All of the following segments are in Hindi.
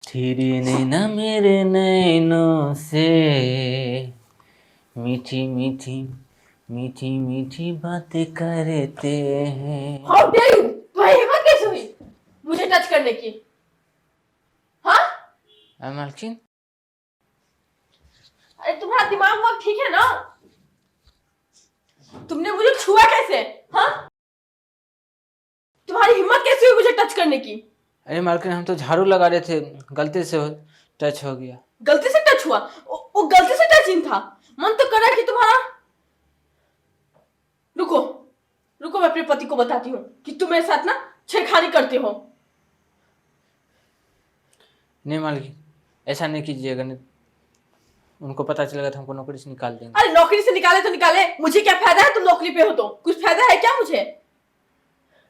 तेरी नैना मेरे नैनों से मीठी मीठी मीठी मीठी बातें करते हैं। हाउ डेयर यू, तुम्हारी हिम्मत कैसे हुई मुझे टच करने की? हाँ, मालकिन, अरे तुम्हारा दिमाग वक्त ठीक है ना? तुमने मुझे छुआ कैसे? हाँ, तुम्हारी हिम्मत कैसे हुई मुझे टच करने की? अरे मालकिन, हम तो झाड़ू लगा रहे थे, गलती से टच हो गया। गलती से टच हुआ? वो गलती से टच इन था। मन तो कर रहा है कि तुम्हारा। रुको रुको, मैं अपने पति को बताती हूँ कि तुम मेरे साथ ना छेड़खानी करते हो। नहीं मालकिन, ऐसा नहीं कीजिएगा, नहीं उनको पता चलेगा तो हमको नौकरी से निकाल देंगे। अरे नौकरी से निकाले तो निकाले, मुझे क्या फायदा है? तुम नौकरी पे हो तो कुछ फायदा है क्या मुझे?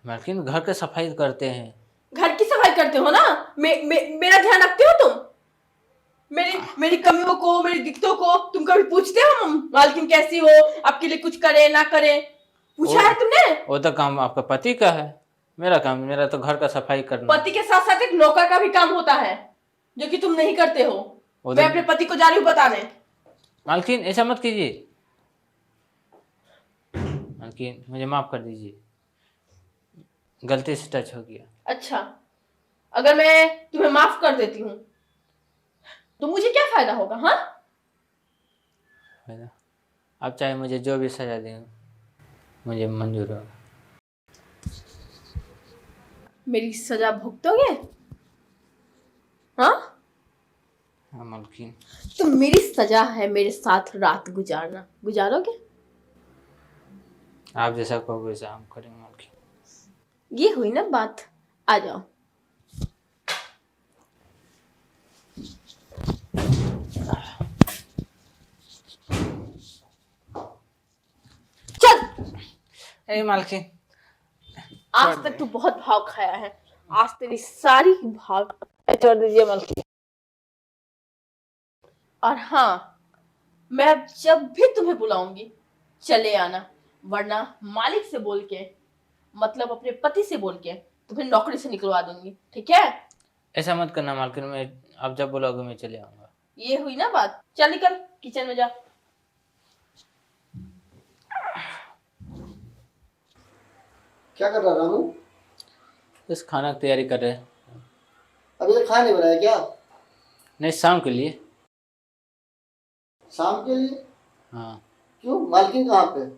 मालकिन, घर का सफाई करते हैं। घर की सफाई करते हो ना? मेरा ध्यान रखते हो तुम? मेरी कमियों को, मेरी दिक्कतों को तुम कभी पूछते हो? मालकिन कैसी हो, आपके लिए कुछ करे ना करे, पूछा है तुमने? वो तो काम आपका पति का है, मेरा तो घर का सफाई करना। पति के साथ साथ एक नौकर का भी काम होता है जो कि तुम नहीं करते हो। मैं अपने पति को जा रही हूँ बताने। मालकिन, ऐसा मत कीजिए। मालकिन, मुझे माफ कर दीजिए, गलती से टच हो गया। अच्छा, अगर मैं तुम्हें माफ कर देती हूँ तो मुझे क्या फायदा होगा? हाँ, आप चाहे मुझे जो भी सजा दें, मुझे मंजूर होगा। मेरी सजा भुगतोगे? हाँ, हाँ मालकिन। तो मेरी सजा है मेरे साथ रात गुजारना, गुजारोगे? आप जैसा कहोगे वैसा हम करेंगे मालकिन। ये हुई ना बात, आ जाओ। चल। अरे मालकिन, आज तक तू बहुत भाव खाया है, आज तेरी सारी भाव छोड़ दीजिए मालकिन। और हाँ, मैं जब भी तुम्हें बुलाऊंगी चले आना, वरना मालिक से बोल के, मतलब अपने पति से बोल के तुम्हें नौकरी से निकलवा दूंगी, ठीक है? ऐसा मत करना मालकिन, मैं आप जब बोलोगे मैं चले आऊंगा। ये हुई ना बात, चल निकल किचन में जा। क्या कर रहा रामू? बस खाना की तैयारी कर रहे हैं। अभी तक खाना नहीं बनाया क्या? नहीं, शाम के लिए। शाम के लिए? हाँ। क्यों, मालकिन कहाँ पे?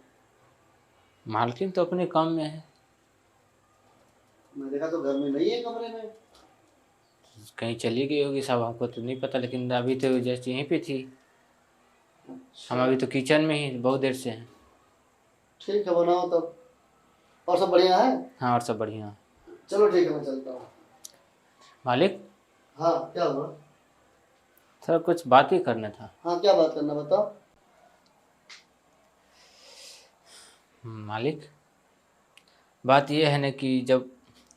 मालकिन तो अपने काम में है। मैं देखा तो घर में नहीं है, कमरे में। कहीं चली गई होगी साहब, हमको तो नहीं पता, लेकिन अभी तो जस्ट यहीं पे थी। हम अभी तो किचन में ही बहुत देर से हैं। ठीक है, बनाओ तब। और सब बढ़िया है? हाँ, और सब बढ़िया है। चलो ठीक है, मैं चलता हूँ। मालिक, हाँ, क्या हुआ? सर कुछ बात ही करना था। हाँ, क्या बात करना, बताओ। मालिक, बात यह है ना कि जब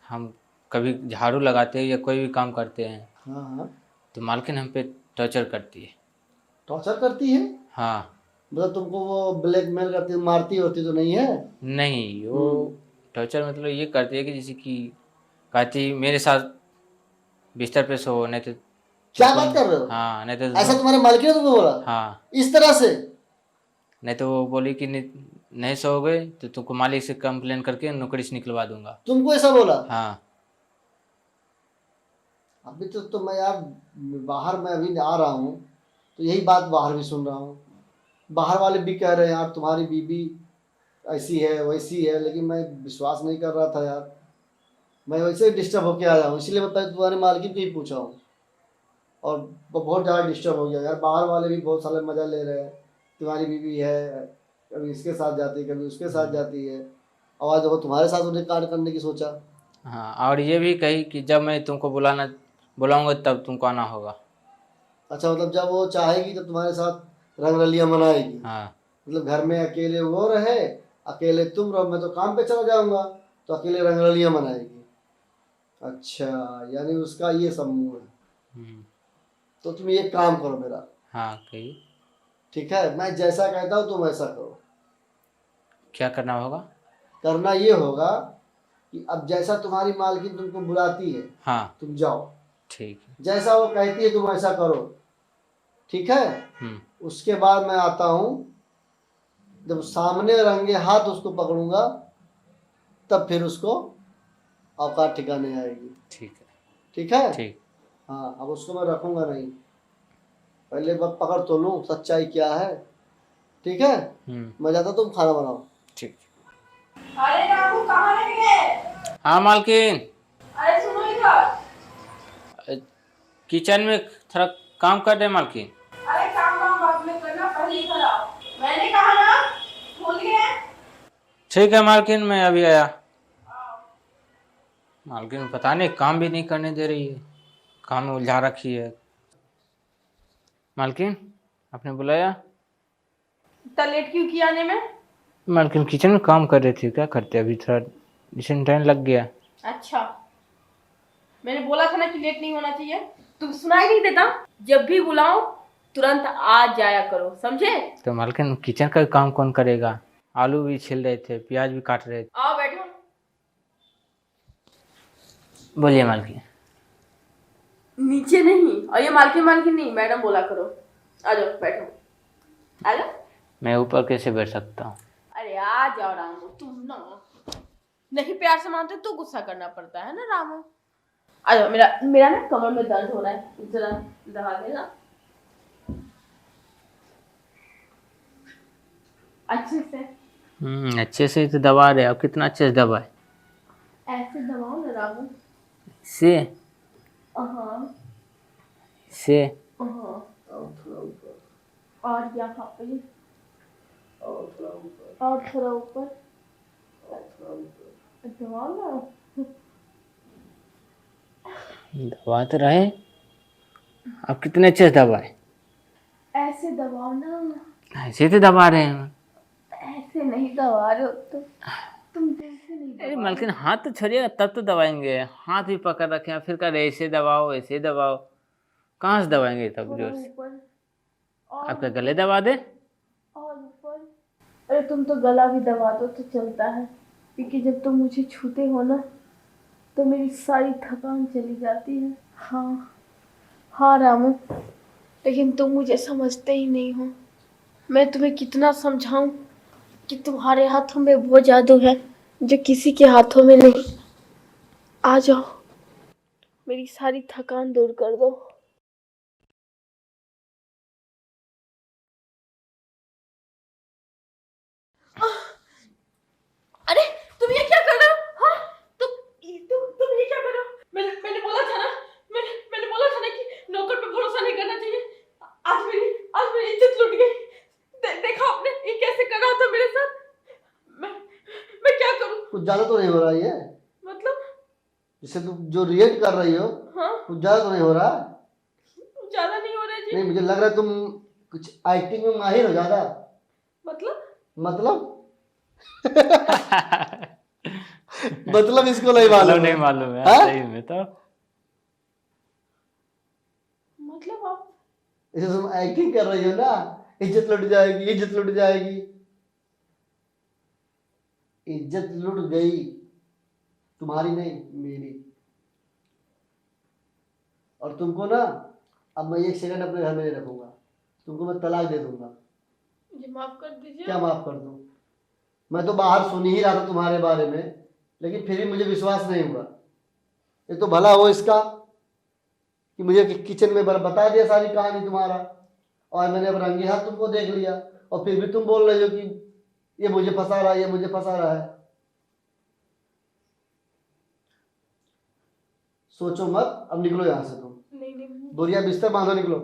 हम कभी झाड़ू लगाते हैं या कोई भी काम करते हैं, हाँ हाँ। तो मालकिन हम पे टॉर्चर करती है। टॉर्चर करती है? हाँ। मतलब तुमको वो ब्लैकमेल करती, मारती होती तो नहीं है? नहीं, वो टॉर्चर मतलब ये करती है कि जैसे कि कहती मेरे साथ बिस्तर पे सो, नहीं तो क्या बात कर रहे हो? हाँ, नहीं तो ऐसा तुम्हारे मालकिन ने तुमको बोला? हाँ, इस तरह से? नहीं तो वो बोली कि नहीं सोओगे तो तुमको मालिक से कंप्लेन करके नौकरी से निकलवा दूंगा। तुमको ऐसा बोला? हाँ। अभी तो मैं यार बाहर में अभी आ रहा हूँ, तो यही बात बाहर भी सुन रहा हूँ। बाहर वाले भी कह रहे हैं यार तुम्हारी बीबी ऐसी है वैसी है, लेकिन मैं विश्वास नहीं कर रहा था यार। मैं वैसे ही डिस्टर्ब होके आया हूँ, इसीलिए मैं तुम्हारे मालकिन को ही पूछा हूँ। और बहुत ज़्यादा डिस्टर्ब हो गया यार, बाहर वाले भी बहुत सारे मज़ा ले रहे हैं। तुम्हारी बीबी है, कभी इसके साथ जाती है कभी उसके साथ जाती है, और आज देखो तुम्हारे साथ उन्हें कांड करने की सोचा। हाँ, और ये भी कही कि जब मैं तुमको बुलाऊंगा तब तुमको आना होगा। अच्छा, मतलब जब वो चाहेगी तो तुम्हारे साथ रंगरलियाँ मनाएगी? हाँ। मतलब घर में अकेले वो रहे, अकेले तुम रहो, मैं तो काम पे चला जाऊंगा, तो अकेले रंगरलियाँ मनाएगी। अच्छा, यानी उसका ये सब मूड है। तो तुम ये काम करो मेरा। हाँ, कही। ठीक है, मैं जैसा कहता हूँ तुम वैसा करो। क्या करना होगा? करना ये होगा कि अब जैसा तुम्हारी मालकिन तुमको बुलाती है, हाँ। तुम जाओ। ठीक है। जैसा वो कहती है तुम ऐसा करो, ठीक है। उसके बाद मैं आता हूँ, जब सामने रंगे हाथ उसको पकड़ूंगा तब फिर उसको औकात ठिकाने आएगी। ठीक है। ठीक है। ठीक। हाँ, अब उसको मैं रखूंगा नहीं, पहले मैं पकड़ तो लूँ सच्चाई क्या है। ठीक है, मैं जाता, तुम खाना बनाओ। ठीक। अरे रामू कहाँ रह गए? हाँ मालकिन, अरे सुनो इधर। किचन में थोड़ा काम कर रहे हैं मालकिन। अरे काम वाम बाद में करना, पहले इधर आओ। मैंने कहा ना, भूल गए? ठीक है मालकिन, मैं अभी आया। मालकिन पता नहीं काम भी नहीं करने दे रही है, काम में उलझा रखी है। मालकिन आपने बुलाया? इतना लेट क्यों किया आने में? मालकिन किचन में काम कर रही थी, क्या करते अभी थोड़ा डिसेंट टाइम लग गया। अच्छा, मैंने बोला था ना कि लेट नहीं होना चाहिए, तुम सुनाई नहीं देता? जब भी बुलाओ तुरंत आ जाया करो, समझे? तो मालकिन किचन का काम कौन करेगा? आलू भी छिल रहे थे, प्याज भी काट रहे थे। आओ बैठो। बोलिए मालकिन। नीचे नहीं, और ये मालकिन मालकिन नहीं, मैडम बोला करो। आ जाओ बैठो, आ जाओ। मैं ऊपर कैसे बैठ सकता हूँ? अरे आ जाओ रामू, तुम ना नहीं प्यार से मानते तो गुस्सा करना पड़ता है ना रामू। आ जाओ, मेरा मेरा ना कमर में दर्द हो रहा है, जरा दबा देना अच्छे से। अच्छे से तो दबा रहे, अब कितना अच्छे से दबाए? ऐसे दबाओ ना रामू। से हाँ से हाँ, और यहाँ पे, और थोड़ा ऊपर दबाओ ना। दबा तो रहे, अब कितने अच्छे से दबाए? ऐसे दबाओ ना। ऐसे तो दबा रहे हैं। ऐसे नहीं दबा रहे हो तुम जैसे नहीं अरे दबा मालकिन हाथ तो छोड़िएगा तब तो दबाएंगे, हाथ भी पकड़ रखे हैं फिर कर ऐसे दबाओ ऐसे दबाओ, कहाँ से दबाएंगे तब थोड़ा जोर से? ऊपर और आपका गले दबा दे? और ऊपर। अरे तुम तो गला भी दबा दो तो चलता है, क्योंकि जब तुम मुझे छूते हो ना तो मेरी सारी थकान चली जाती है। हाँ हाँ रामू, लेकिन तुम मुझे समझते ही नहीं हो। मैं तुम्हें कितना समझाऊं कि तुम्हारे हाथों में वो जादू है जो किसी के हाथों में नहीं। आ जाओ, मेरी सारी थकान दूर कर दो। अरे तुम ये क्या कर रहे हो? हाँ, तुम ये क्या कर रहे हो? मैंने बोला था ना, मैंने बोला था ना कि नौकर पे भरोसा नहीं करना चाहिए। आज मेरी इज्जत लुट गई। देखा आपने ये कैसे कर रहा था मेरे साथ? मैं क्या करूं? कुछ ज्यादा तो नहीं हो रहा है ये? मतलब जिससे तुम जो रिएक्ट कर रही हो, हाँ, कुछ ज्यादा तो नहीं हो रहा है? ज्यादा नहीं हो रहा है जी। नहीं, मुझे लग रहा है तुम कुछ एक्टिंग में माहिर हो ज्यादा। मतलब मतलब इसको नहीं मालूम? नहीं मालूम है हाँ? सही में तो। मतलब आप इसे तुम एक्टिंग कर रही हो ना, इज्जत लुट जाएगी, इज्जत लुट जाएगी। इज्जत लुट गई, तुम्हारी नहीं मेरी। और तुमको ना अब मैं 1 सेकंड अपने घर में नहीं रखूंगा, तुमको मैं तलाक दे दूंगा। मुझे माफ कर दीजिए। क्या माफ कर दूं? मैं तो बाहर सुन ही रहा था तुम्हारे बारे में, लेकिन फिर भी मुझे विश्वास नहीं हुआ। ये तो भला हो इसका कि मुझे किचन में बता दिया सारी कहानी तुम्हारा, और मैंने अब रंगे हाथ तुमको देख लिया, और फिर भी तुम बोल रहे हो कि ये मुझे फंसा रहा है, ये मुझे फंसा रहा है। सोचो मत, अब निकलो यहाँ से तुम। नहीं बोरिया बिस्तर बांधो, निकलो।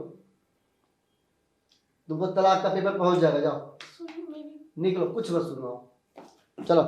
तुमको तलाक का पेपर पहुंच जाएगा, जाओ निकलो, कुछ मत सुनो, चलो।